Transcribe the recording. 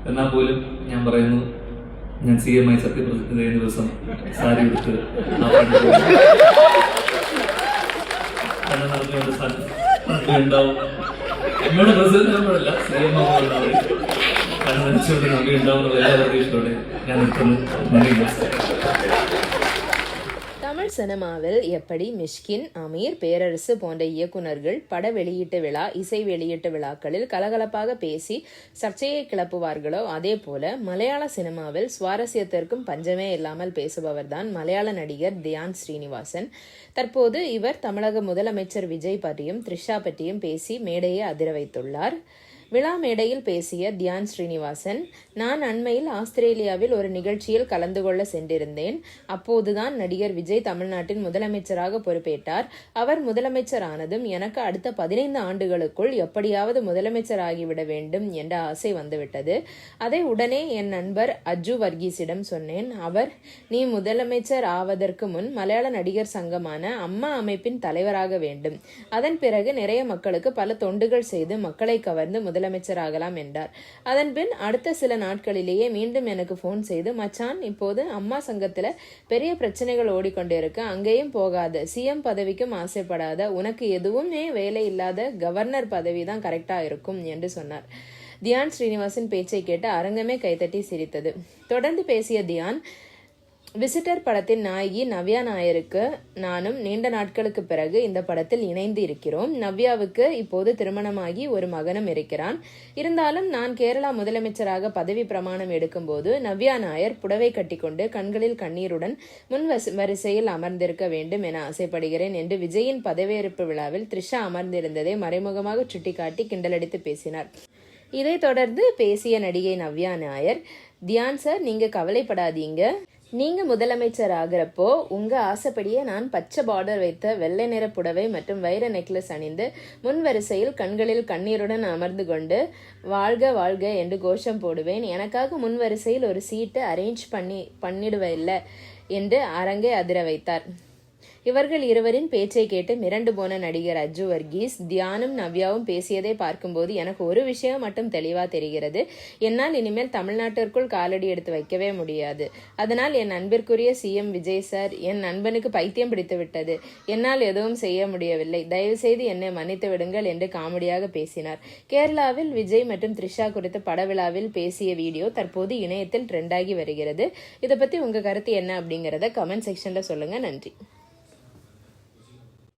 എന്നാൽ പോലും ഞാൻ പറയുന്നു, ഞാൻ CM ആയി സത്യപ്രതിജ്ഞ ചെയ്യുന്ന ദിവസം സാരി എടുത്ത് കണ്ണ നടന്നുകൊണ്ട് ഉണ്ടാവും. നമ്മുടെ പ്രസിഡന്റിനോടല്ല CM ആവുന്നവർ കണ്ണ നടിച്ചുകൊണ്ട് നമ്പി ഉണ്ടാവും എന്നുള്ള എല്ലാ പ്രതീക്ഷയോടെ ഞാൻ നിൽക്കുന്നു. നന്ദി, தமிழ் சினிமாவில் எப்படி மிஷ்கின், அமீர், பேரரசு போன்ற இயக்குநர்கள் பட வெளியீட்டு விழா, இசை வெளியீட்டு விழாக்களில் கலகலப்பாக பேசி சர்ச்சையை கிளப்புவார்களோ அதே போல மலையாள சினிமாவில் சுவாரஸ்யத்திற்கும் பஞ்சமே இல்லாமல் பேசுபவர்தான் மலையாள நடிகர் தியான் ஸ்ரீனிவாசன். தற்போது இவர் தமிழக முதலமைச்சர் விஜய் பற்றியும் த்ரிஷா பற்றியும் பேசி மேடையை அதிர வைத்துள்ளார். விழா மேடையில் பேசிய தியான் ஸ்ரீனிவாசன், நான் அண்மையில் ஆஸ்திரேலியாவில் ஒரு நிகழ்ச்சியில் கலந்து கொள்ள சென்றிருந்தேன். அப்போதுதான் நடிகர் விஜய் தமிழ்நாட்டின் முதலமைச்சராக பொறுப்பேற்றார். அவர் முதலமைச்சர் ஆனதும் எனக்கு அடுத்த 15 ஆண்டுகளுக்குள் எப்படியாவது முதலமைச்சர் ஆகிவிட வேண்டும் என்ற ஆசை வந்துவிட்டது. அதை உடனே என் நண்பர் அஜு வர்கீஸிடம் சொன்னேன். அவர், நீ முதலமைச்சர் ஆவதற்கு முன் மலையாள நடிகர் சங்கமான அம்மா அமைப்பின் தலைவராக வேண்டும். அதன் பிறகு நிறைய மக்களுக்கு பல தொண்டுகள் செய்து மக்களை கவர்ந்து முதலமைச்சர் ஆகலாம் என்றார். அதன் பின் அடுத்த சில நாட்களிலேயே மீண்டும் எனக்கு போன் செய்து, மச்சான், இப்போது அம்மா சங்கத்துல பெரிய பிரச்சனைகள் ஓடிக்கொண்டிருக்கு, அங்கேயும் போகாத, CM பதவிக்கும் ஆசைப்படாத, உனக்கு எதுவுமே வேலை இல்லாத கவர்னர் பதவி தான் கரெக்டா இருக்கும் என்று சொன்னார். தியான் ஸ்ரீனிவாசன் பேச்சை கேட்டு அரங்கமே கைத்தட்டி சிரித்தது. தொடர்ந்து பேசிய தியான், விசிட்டர் படத்தின் நாயகி நவ்யா நாயருக்கு நானும் நீண்ட நாட்களுக்கு பிறகு இந்த படத்தில் இணைந்து இருக்கிறோம். நவ்யாவுக்கு இப்போது திருமணமாகி ஒரு மகனும் இருக்கிறான். இருந்தாலும் நான் கேரளா முதலமைச்சராக பதவி பிரமாணம் எடுக்கும்போது நவ்யா நாயர் புடவை கட்டிக்கொண்டு கண்களில் கண்ணீருடன் முன் வரிசையில் அமர்ந்திருக்க வேண்டும் என ஆசைப்படுகிறேன் என்று விஜயின் பதவியேற்பு விழாவில் த்ரிஷா அமர்ந்திருந்ததை மறைமுகமாக சுட்டிக்காட்டி கிண்டலடித்து பேசினார். இதைத் தொடர்ந்து பேசிய நடிகை நவ்யா நாயர், தியான் சார், நீங்க கவலைப்படாதீங்க, நீங்க முதலமைச்சர் ஆகிறப்போ உங்க ஆசைப்படியே நான் பச்சை பார்டர் வைத்த வெள்ளை நிற புடவை மற்றும் வைர நெக்லஸ் அணிந்து முன் வரிசையில் கண்களில் கண்ணீருடன் அமர்ந்து கொண்டு வாழ்க வாழ்க என்று கோஷம் போடுவேன். எனக்காக முன் வரிசையில் ஒரு சீட்டு அரேஞ்ச் பண்ணிடுவில்லை என்று அரங்கை அதிர வைத்தார். இவர்கள் இருவரின் பேச்சை கேட்டு மிரண்டு போன நடிகர் அஜு வர்கீஸ், தியானும் நவ்யாவும் பேசியதை பார்க்கும்போது எனக்கு ஒரு விஷயம் மட்டும் தெளிவா தெரிகிறது. என்னால் இனிமேல் தமிழ்நாட்டிற்குள் காலடி எடுத்து வைக்கவே முடியாது. அதனால் என் அன்பிற்குரிய CM விஜய் சார், என் நண்பனுக்கு பைத்தியம் பிடித்து விட்டது. என்னால் எதுவும் செய்ய முடியவில்லை. தயவு செய்து என்னை மன்னித்து விடுங்கள் என்று காமெடியாக பேசினார். கேரளாவில் விஜய் மற்றும் த்ரிஷா குறித்த படவிழாவில் பேசிய வீடியோ தற்போது இணையத்தில் ட்ரெண்டாகி வருகிறது. இதை பத்தி உங்க கருத்து என்ன அப்படிங்கறத கமெண்ட் செக்ஷன்ல சொல்லுங்க. நன்றி.